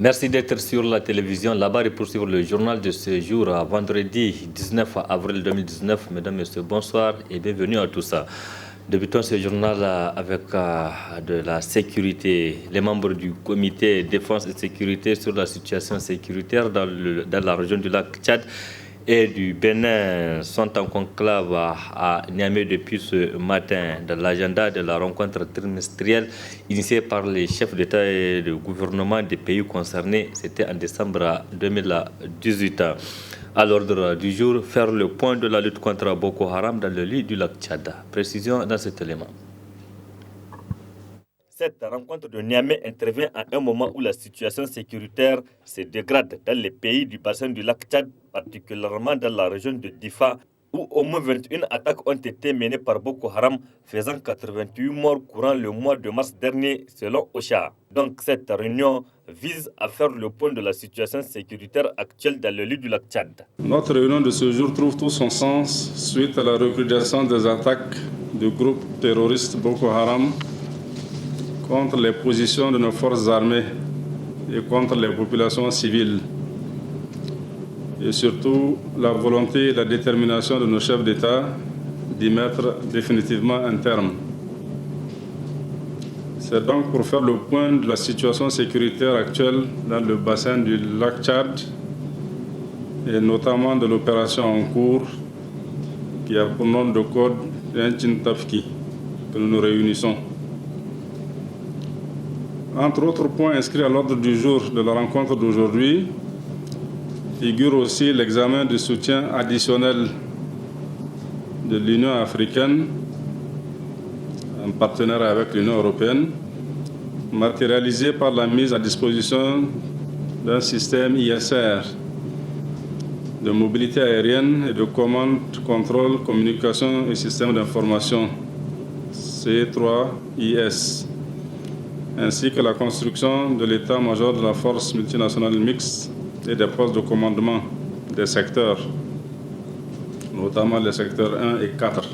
Merci d'être sur la télévision. Là-bas, et poursuivre le journal de ce jour, vendredi 19 avril 2019. Mesdames, Messieurs, bonsoir et bienvenue à tous. Débutons ce journal avec de la sécurité. Les membres du comité défense et sécurité sur la situation sécuritaire dans la région du lac Tchad et du Bénin sont en conclave à Niamey depuis ce matin. Dans l'agenda de la rencontre trimestrielle initiée par les chefs d'État et de gouvernement des pays concernés, c'était en décembre 2018. À l'ordre du jour, faire le point de la lutte contre Boko Haram dans le lit du lac Tchad. Précision dans cet élément. Cette rencontre de Niamey intervient à un moment où la situation sécuritaire se dégrade dans les pays du bassin du lac Tchad, particulièrement dans la région de Difa, où au moins 21 attaques ont été menées par Boko Haram, faisant 88 morts courant le mois de mars dernier, selon OCHA. Donc cette réunion vise à faire le point de la situation sécuritaire actuelle dans le lit du lac Tchad. Notre réunion de ce jour trouve tout son sens suite à la recrudescence des attaques du groupe terroriste Boko Haram contre les positions de nos forces armées et contre les populations civiles. Et surtout la volonté et la détermination de nos chefs d'État d'y mettre définitivement un terme. C'est donc pour faire le point de la situation sécuritaire actuelle dans le bassin du lac Tchad et notamment de l'opération en cours qui a pour nom de code Tchintafki que nous nous réunissons. Entre autres points inscrits à l'ordre du jour de la rencontre d'aujourd'hui, figure aussi l'examen du soutien additionnel de l'Union africaine, en partenariat avec l'Union européenne, matérialisé par la mise à disposition d'un système ISR de mobilité aérienne et de commande, contrôle, communication et système d'information C3IS, ainsi que la construction de l'état-major de la force multinationale mixte et des postes de commandement des secteurs, notamment les secteurs 1 et 4.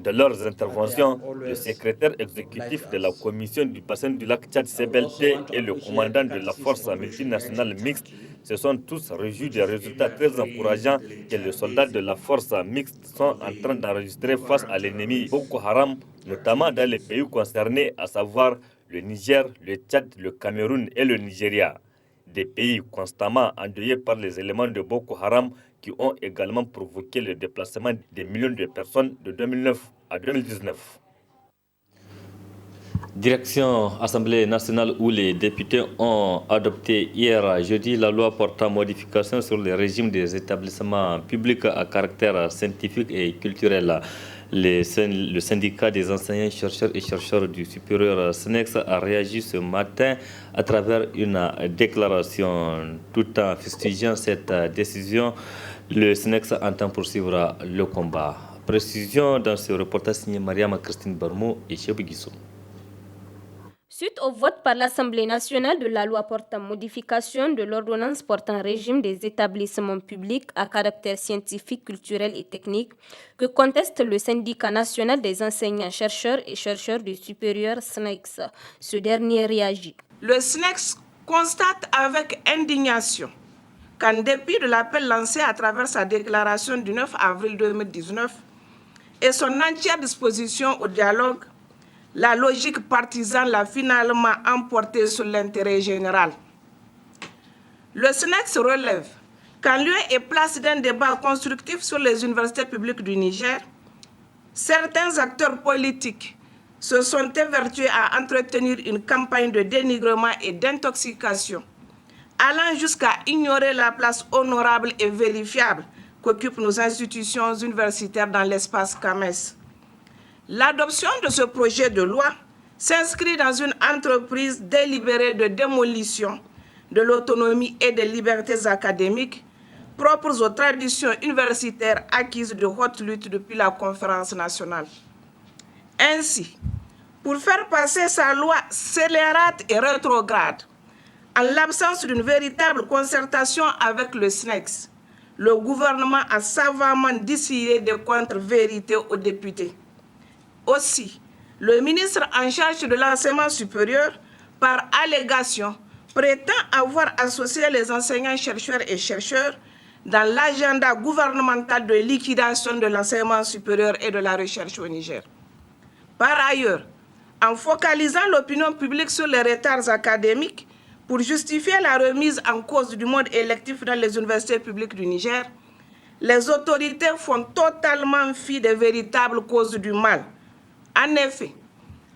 De leurs interventions, le secrétaire exécutif de la commission du bassin du lac Tchad CBLT et le commandant de la force multinationale mixte se sont tous réjouis des résultats très encourageants que les soldats de la force mixte sont en train d'enregistrer face à l'ennemi Boko Haram, notamment dans les pays concernés, à savoir le Niger, le Tchad, le Cameroun et le Nigeria. Des pays constamment endeuillés par les éléments de Boko Haram qui ont également provoqué le déplacement des millions de personnes de 2009 à 2019. Direction Assemblée nationale où les députés ont adopté hier jeudi la loi portant modification sur le régime des établissements publics à caractère scientifique et culturel. Le syndicat des enseignants, chercheurs et chercheurs du supérieur SNEX a réagi ce matin à travers une déclaration. Tout en fustigeant cette décision, le SNEX entend poursuivre le combat. Précision dans ce reportage signé Mariama Christine Barmo et Chebou Guissou. Suite au vote par l'Assemblée nationale de la loi portant modification de l'ordonnance portant régime des établissements publics à caractère scientifique, culturel et technique, que conteste le syndicat national des enseignants, chercheurs et chercheurs du supérieur SNEX, ce dernier réagit. Le SNEX constate avec indignation qu'en dépit de l'appel lancé à travers sa déclaration du 9 avril 2019 et son entière disposition au dialogue, la logique partisane l'a finalement emporté sur l'intérêt général. Le SNEX relève qu'en lieu et place d'un débat constructif sur les universités publiques du Niger, certains acteurs politiques se sont évertués à entretenir une campagne de dénigrement et d'intoxication, allant jusqu'à ignorer la place honorable et vérifiable qu'occupent nos institutions universitaires dans l'espace CAMES. L'adoption de ce projet de loi s'inscrit dans une entreprise délibérée de démolition de l'autonomie et des libertés académiques propres aux traditions universitaires acquises de haute lutte depuis la conférence nationale. Ainsi, pour faire passer sa loi scélérate et rétrograde, en l'absence d'une véritable concertation avec le SNEX, le gouvernement a savamment distillé des contre-vérités aux députés. Aussi, le ministre en charge de l'enseignement supérieur, par allégation, prétend avoir associé les enseignants, chercheurs et chercheurs dans l'agenda gouvernemental de liquidation de l'enseignement supérieur et de la recherche au Niger. Par ailleurs, en focalisant l'opinion publique sur les retards académiques pour justifier la remise en cause du mode électif dans les universités publiques du Niger, les autorités font totalement fi des véritables causes du mal. En effet,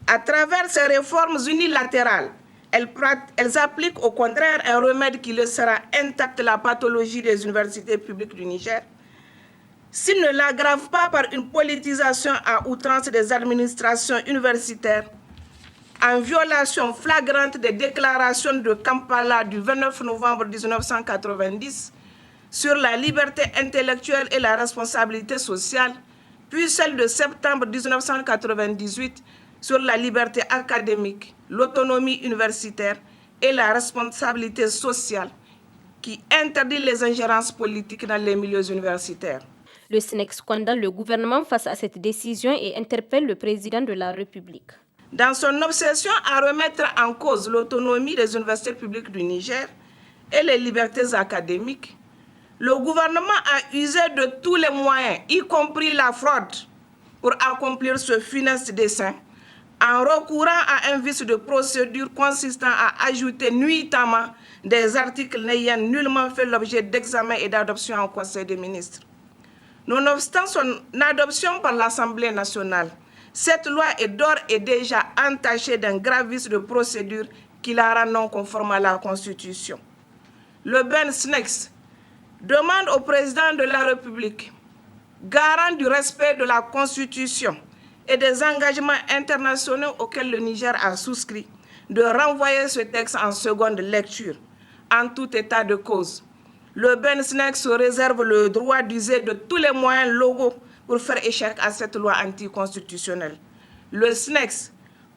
à travers ces réformes unilatérales, elles appliquent au contraire un remède qui laissera intacte la pathologie des universités publiques du Niger, s'il ne l'aggrave pas par une politisation à outrance des administrations universitaires, en violation flagrante des déclarations de Kampala du 29 novembre 1990 sur la liberté intellectuelle et la responsabilité sociale, puis celle de septembre 1998 sur la liberté académique, l'autonomie universitaire et la responsabilité sociale, qui interdit les ingérences politiques dans les milieux universitaires. Le SNEX condamne le gouvernement face à cette décision et interpelle le président de la République. Dans son obsession à remettre en cause l'autonomie des universités publiques du Niger et les libertés académiques, le gouvernement a usé de tous les moyens, y compris la fraude, pour accomplir ce funeste dessein, en recourant à un vice de procédure consistant à ajouter nuitamment des articles n'ayant nullement fait l'objet d'examen et d'adoption en Conseil des ministres. Nonobstant son adoption par l'Assemblée nationale, cette loi est d'ores et déjà entachée d'un grave vice de procédure qui la rend non conforme à la Constitution. Le SNEX demande au président de la République, garant du respect de la Constitution et des engagements internationaux auxquels le Niger a souscrit, de renvoyer ce texte en seconde lecture, en tout état de cause. Le SNEX se réserve le droit d'user de tous les moyens légaux pour faire échec à cette loi anticonstitutionnelle. Le SNEX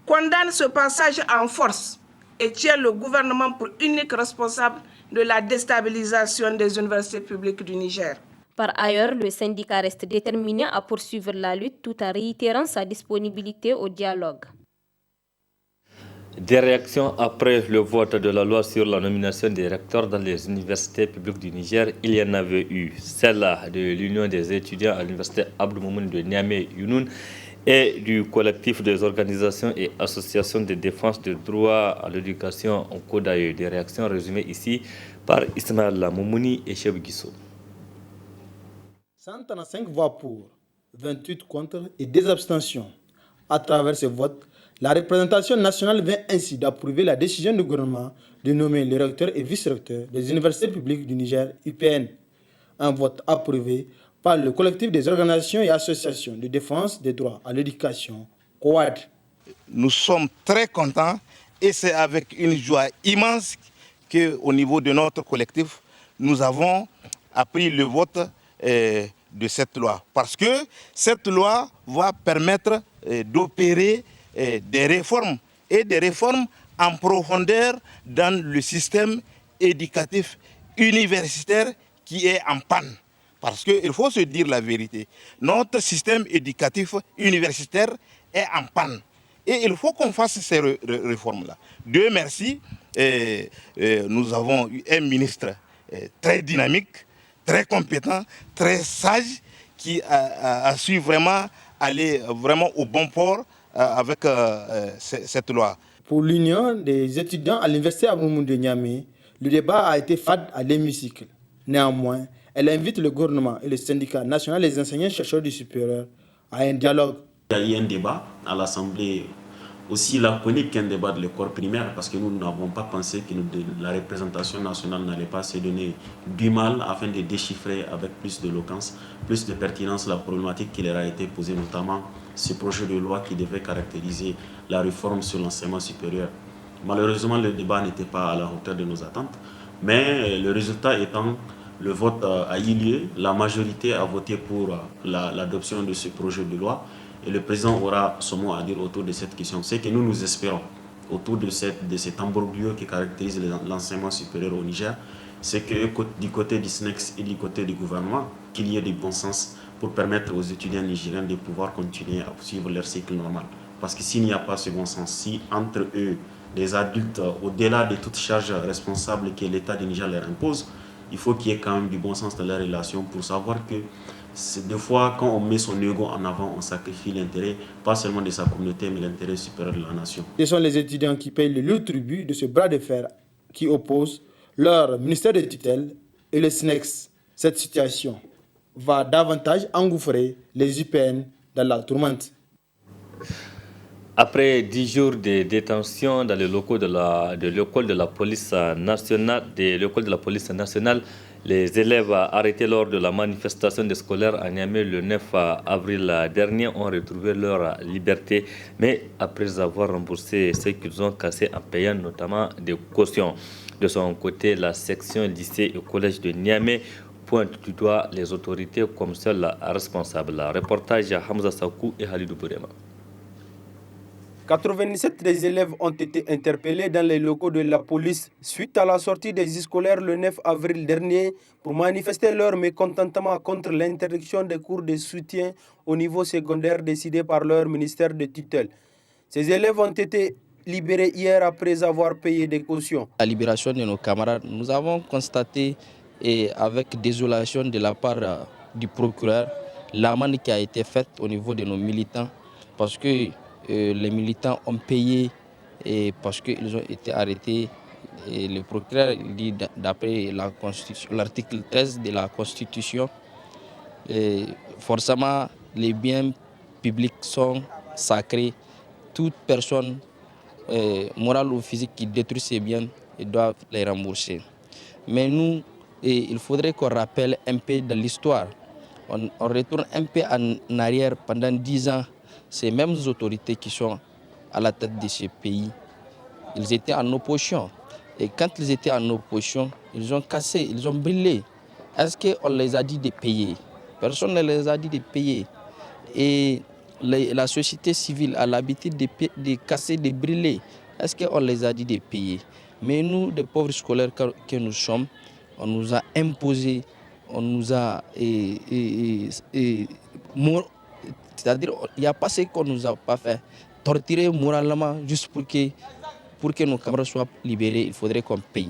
condamne ce passage en force et tient le gouvernement pour unique responsable de la déstabilisation des universités publiques du Niger. Par ailleurs, le syndicat reste déterminé à poursuivre la lutte tout en réitérant sa disponibilité au dialogue. Des réactions après le vote de la loi sur la nomination des recteurs dans les universités publiques du Niger, il y en avait eu. Celle-là de l'Union des étudiants à l'université Abdou Moumouni de Niamey-Younoun et du collectif des organisations et associations de défense des droits à l'éducation en Kodaye. Des réactions résumées ici par Ismaël Moumouni et Cheb Guissou. 135 voix pour, 28 contre et 2 abstentions. À travers ce vote, la représentation nationale vient ainsi d'approuver la décision du gouvernement de nommer les recteurs et vice-recteurs des universités publiques du Niger, UPN. Un vote approuvé par le collectif des organisations et associations de défense des droits à l'éducation, COAD. Nous sommes très contents et c'est avec une joie immense qu'au niveau de notre collectif, nous avons appris le vote de cette loi. Parce que cette loi va permettre d'opérer des réformes et des réformes en profondeur dans le système éducatif universitaire qui est en panne. Parce qu'il faut se dire la vérité, notre système éducatif universitaire est en panne. Et il faut qu'on fasse ces réformes-là. Dieu merci, nous avons eu un ministre très dynamique, très compétent, très sage, qui a su vraiment aller vraiment au bon port avec cette loi. Pour l'Union des étudiants à l'université Abdou Moumouni de Niamey, le débat a été fade à l'hémicycle. Néanmoins, elle invite le gouvernement et le syndicat national des enseignants-chercheurs du supérieur à un dialogue. Il y a eu un débat à l'Assemblée, aussi laconique qu'un débat de l'école primaire, parce que nous n'avons pas pensé que la représentation nationale n'allait pas se donner du mal afin de déchiffrer avec plus d'éloquence, plus de pertinence la problématique qui leur a été posée, notamment ce projet de loi qui devait caractériser la réforme sur l'enseignement supérieur. Malheureusement, le débat n'était pas à la hauteur de nos attentes, mais le résultat étant, le vote a eu lieu, la majorité a voté pour l'adoption de ce projet de loi et le président aura son mot à dire autour de cette question. C'est que nous espérons autour de cet embroglio qui caractérise l'enseignement supérieur au Niger, c'est que du côté du SNEX et du côté du gouvernement, qu'il y ait du bon sens pour permettre aux étudiants nigériens de pouvoir continuer à suivre leur cycle normal. Parce que s'il n'y a pas ce bon sens, si entre eux, des adultes, au-delà de toute charge responsable que l'État du Niger leur impose, il faut qu'il y ait quand même du bon sens dans les relations pour savoir que des fois, quand on met son ego en avant, on sacrifie l'intérêt, pas seulement de sa communauté, mais l'intérêt supérieur de la nation. Ce sont les étudiants qui payent le lourd tribut de ce bras de fer qui oppose leur ministère de tutelle et le SNEX. Cette situation va davantage engouffrer les UPN dans la tourmente. Après 10 jours de détention dans les locaux de l'école de la police nationale, les élèves arrêtés lors de la manifestation des scolaires à Niamey le 9 avril dernier ont retrouvé leur liberté, mais après avoir remboursé ce qu'ils ont cassé en payant notamment des cautions. De son côté, la section lycée et collège de Niamey pointe du doigt les autorités comme seules responsables. Reportage à Hamza Sakou et Halidou Bourema. 87 des élèves ont été interpellés dans les locaux de la police suite à la sortie des scolaires le 9 avril dernier pour manifester leur mécontentement contre l'interdiction des cours de soutien au niveau secondaire décidée par leur ministère de tutelle. Ces élèves ont été libérés hier après avoir payé des cautions. La libération de nos camarades, nous avons constaté avec désolation de la part du procureur l'amende qui a été faite au niveau de nos militants parce que les militants ont payé parce qu'ils ont été arrêtés. Et le procureur dit d'après l'article 13 de la Constitution, forcément les biens publics sont sacrés. Toute personne morale ou physique qui détruit ces biens doit les rembourser. Mais nous, il faudrait qu'on rappelle un peu de l'histoire. On retourne un peu en arrière pendant 10 ans. Ces mêmes autorités qui sont à la tête de ce pays, ils étaient en opposition. Et quand ils étaient en opposition, ils ont cassé, ils ont brûlé. Est-ce qu'on les a dit de payer? Personne ne les a dit de payer. Et la société civile a l'habitude de casser, de brûler. Est-ce qu'on les a dit de payer? Mais nous, des pauvres scolaires que nous sommes, on nous a imposé, on nous a... C'est-à-dire, il n'y a pas ce qu'on ne nous a pas fait. Torturer moralement juste pour que nos camarades soient libérés, il faudrait qu'on paye.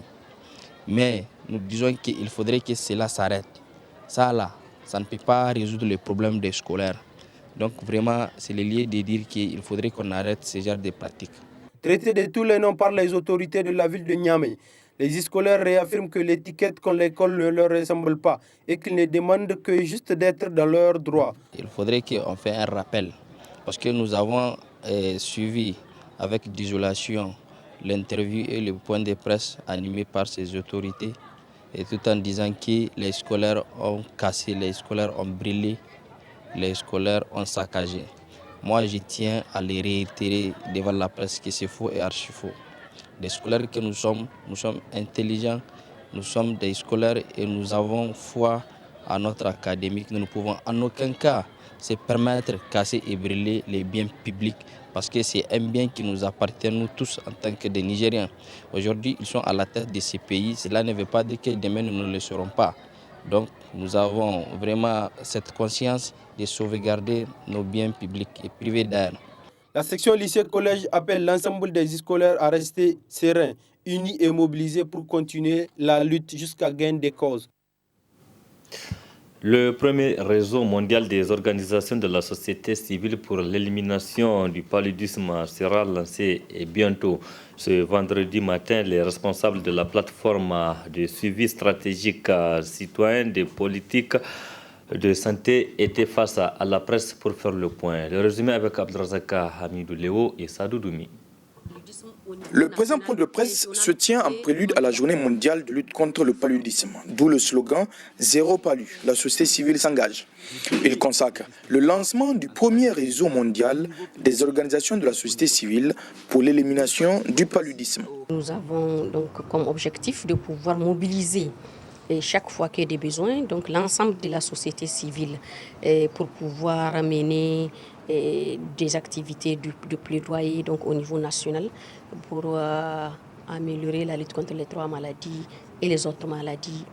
Mais nous disons qu'il faudrait que cela s'arrête. Ça là, ça ne peut pas résoudre le problème des scolaires. Donc vraiment, c'est le lieu de dire qu'il faudrait qu'on arrête ce genre de pratiques. Traités de tous les noms par les autorités de la ville de Niamey, les scolaires réaffirment que l'étiquette qu'on l'école ne leur ressemble pas et qu'ils ne demandent que juste d'être dans leurs droits. Il faudrait qu'on fasse un rappel parce que nous avons suivi avec désolation l'interview et le point de presse animé par ces autorités et tout en disant que les scolaires ont cassé, les scolaires ont brûlé, les scolaires ont saccagé. Moi, je tiens à les réitérer devant la presse que c'est faux et archi faux. Des scolaires que nous sommes intelligents, nous sommes des scolaires et nous avons foi à notre académique. Nous ne pouvons en aucun cas se permettre de casser et brûler les biens publics parce que c'est un bien qui nous appartient nous tous en tant que des Nigériens. Aujourd'hui, ils sont à la tête de ces pays. Cela ne veut pas dire que demain nous ne le serons pas. Donc nous avons vraiment cette conscience de sauvegarder nos biens publics et privés d'air. La section lycée-collège appelle l'ensemble des scolaires à rester sereins, unis et mobilisés pour continuer la lutte jusqu'à gain de cause. Le premier réseau mondial des organisations de la société civile pour l'élimination du paludisme sera lancé bientôt. Ce vendredi matin, les responsables de la plateforme de suivi stratégique citoyen des politiques de santé étaient face à la presse pour faire le point. Le résumé avec Abdelrazaka Hamidou Léo et Sadou Doumi. Le présent point de presse se tient en prélude à la journée mondiale de lutte contre le paludisme, d'où le slogan « Zéro palu, la société civile s'engage ». Il consacre le lancement du premier réseau mondial des organisations de la société civile pour l'élimination du paludisme. Nous avons donc comme objectif de pouvoir mobiliser chaque fois qu'il y a des besoins, donc l'ensemble de la société civile pour pouvoir mener des activités de plaidoyer donc au niveau national pour améliorer la lutte contre les 3 maladies et les autres maladies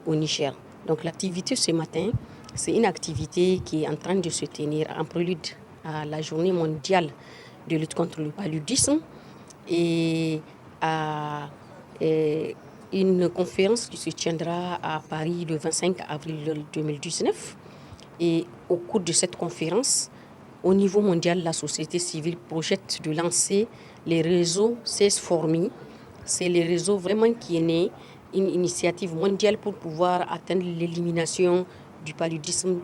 au Niger. Donc l'activité ce matin, c'est une activité qui est en train de se tenir en prélude à la journée mondiale de lutte contre le paludisme. et à une conférence qui se tiendra à Paris le 25 avril 2019. Et au cours de cette conférence, au niveau mondial, la société civile projette de lancer les réseaux CS4Me. C'est le réseau vraiment qui est né, une initiative mondiale pour pouvoir atteindre l'élimination du paludisme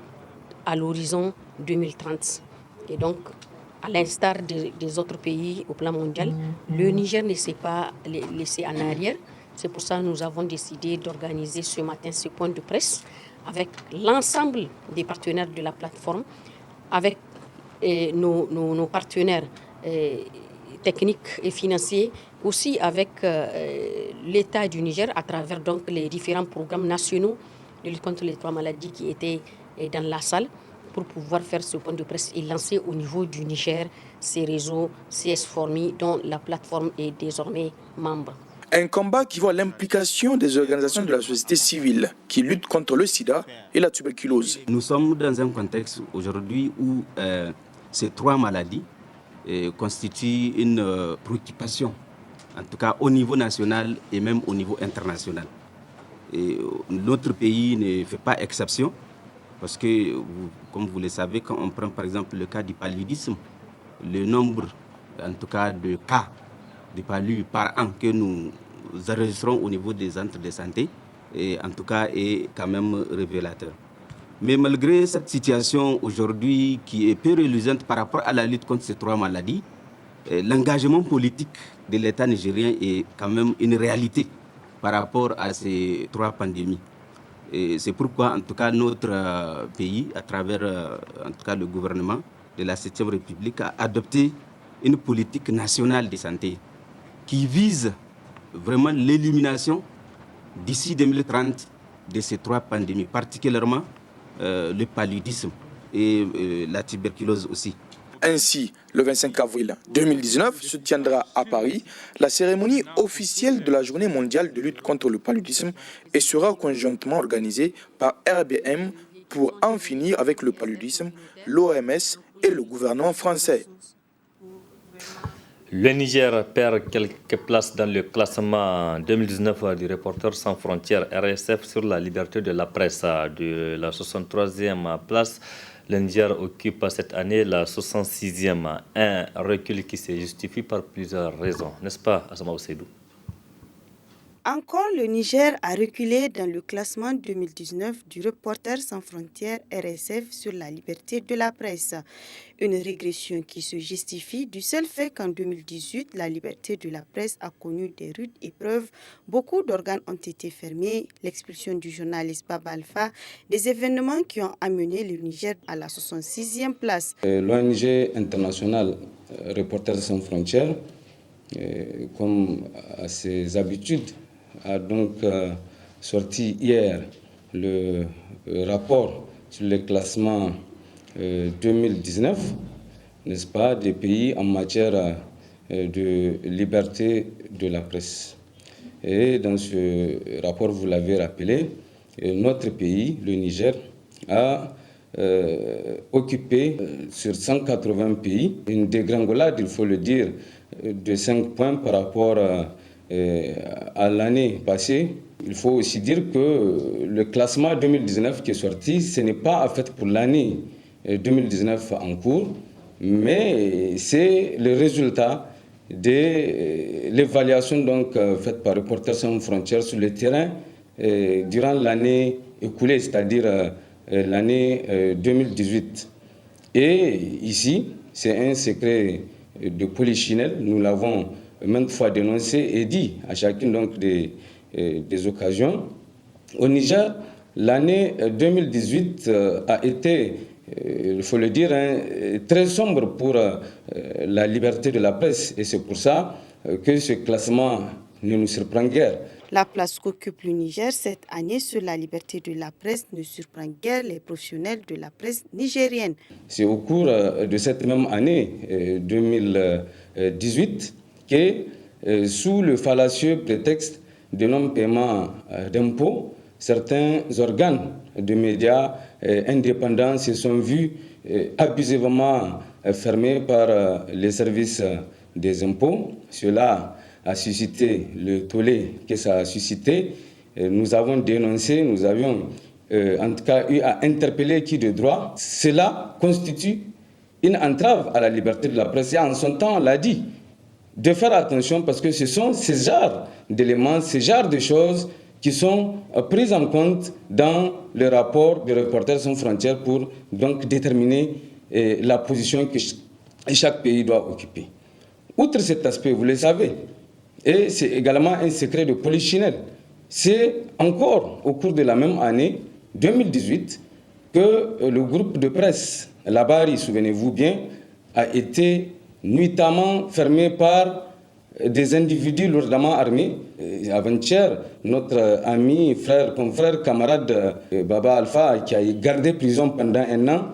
à l'horizon 2030. Et donc, à l'instar des autres pays au plan mondial, le Niger ne s'est pas laissé en arrière. C'est pour ça que nous avons décidé d'organiser ce matin ce point de presse avec l'ensemble des partenaires de la plateforme, avec nos partenaires techniques et financiers, aussi avec l'État du Niger à travers donc les différents programmes nationaux de lutte contre les 3 maladies qui étaient dans la salle pour pouvoir faire ce point de presse et lancer au niveau du Niger ces réseaux CS4Me dont la plateforme est désormais membre. Un combat qui voit l'implication des organisations de la société civile qui luttent contre le sida et la tuberculose. Nous sommes dans un contexte aujourd'hui où ces 3 maladies constituent une préoccupation, en tout cas au niveau national et même au niveau international. Et notre pays ne fait pas exception parce que, comme vous le savez, quand on prend par exemple le cas du paludisme, le nombre, en tout cas, de cas de palud par an que nous enregistrons au niveau des centres de santé, en tout cas, est quand même révélateur. Mais malgré cette situation aujourd'hui qui est peu reluisante par rapport à la lutte contre ces 3 maladies, l'engagement politique de l'État nigérien est quand même une réalité par rapport à ces 3 pandémies. Et c'est pourquoi, en tout cas, notre pays, à travers en tout cas, le gouvernement de la 7e République, a adopté une politique nationale de santé qui vise vraiment l'élimination d'ici 2030 de ces 3 pandémies, particulièrement le paludisme et la tuberculose aussi. Ainsi, le 25 avril 2019 se tiendra à Paris la cérémonie officielle de la Journée mondiale de lutte contre le paludisme et sera conjointement organisée par RBM pour en finir avec le paludisme, l'OMS et le gouvernement français. Le Niger perd quelques places dans le classement 2019 du Reporters sans frontières RSF sur la liberté de la presse. De la 63e place, le Niger occupe cette année la 66e. Un recul qui se justifie par plusieurs raisons, n'est-ce pas, Asma Oseidou? Encore, le Niger a reculé dans le classement 2019 du Reporters sans frontières RSF sur la liberté de la presse. Une régression qui se justifie du seul fait qu'en 2018, la liberté de la presse a connu des rudes épreuves. Beaucoup d'organes ont été fermés, l'expulsion du journaliste Baba Alpha, des événements qui ont amené le Niger à la 66e place. L'ONG internationale Reporters sans frontières, comme à ses habitudes, a donc sorti hier le rapport sur le classement 2019, n'est-ce pas, des pays en matière de liberté de la presse. Et dans ce rapport, vous l'avez rappelé, notre pays, le Niger, a occupé sur 180 pays une dégringolade, il faut le dire, de 5 points par rapport à l'année passée. Il faut aussi dire que le classement 2019 qui est sorti, ce n'est pas en fait pour l'année 2019 en cours, mais c'est le résultat de l'évaluation donc faite par Reporters sans frontières sur le terrain durant l'année écoulée, c'est-à-dire l'année 2018. Et ici, c'est un secret de polichinelle, nous l'avons maintes fois dénoncé et dit à chacune donc des occasions. Au Niger, l'année 2018 a été, il faut le dire, très sombre pour la liberté de la presse. Et c'est pour ça que ce classement ne nous surprend guère. La place qu'occupe le Niger cette année sur la liberté de la presse ne surprend guère les professionnels de la presse nigérienne. C'est au cours de cette même année 2018 que, sous le fallacieux prétexte de non-paiement d'impôts, certains organes de médias indépendants se sont vus abusivement fermés par les services des impôts. Cela a suscité le tollé que ça a suscité. Nous avons dénoncé, nous avions en tout cas eu à interpeller qui de droit. Cela constitue une entrave à la liberté de la presse. Et en son temps, on l'a dit, de faire attention parce que ce sont ces genres d'éléments, ces genres de choses qui sont prises en compte dans le rapport de Reporters sans frontières pour donc déterminer la position que chaque pays doit occuper. Outre cet aspect, vous le savez, et c'est également un secret de polichinelle, c'est encore au cours de la même année, 2018, que le groupe de presse Labari, souvenez-vous bien, a été nuitamment fermé par des individus lourdement armés. Avant-hier, notre ami, frère, confrère, camarade Baba Alpha, qui a gardé prison pendant 1 an,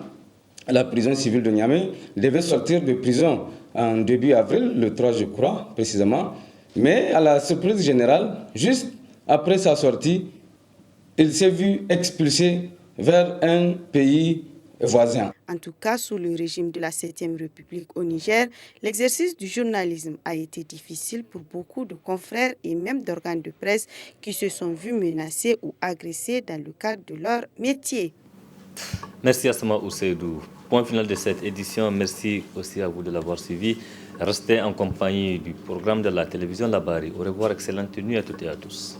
à la prison civile de Niamey, devait sortir de prison en début avril, le 3 je crois, précisément. Mais à la surprise générale, juste après sa sortie, il s'est vu expulsé vers un pays voisin. En tout cas, sous le régime de la 7e République au Niger, l'exercice du journalisme a été difficile pour beaucoup de confrères et même d'organes de presse qui se sont vus menacés ou agressés dans le cadre de leur métier. Merci Asma Ousseidou. Point final de cette édition. Merci aussi à vous de l'avoir suivi. Restez en compagnie du programme de la télévision Labari. Au revoir, excellente nuit à toutes et à tous.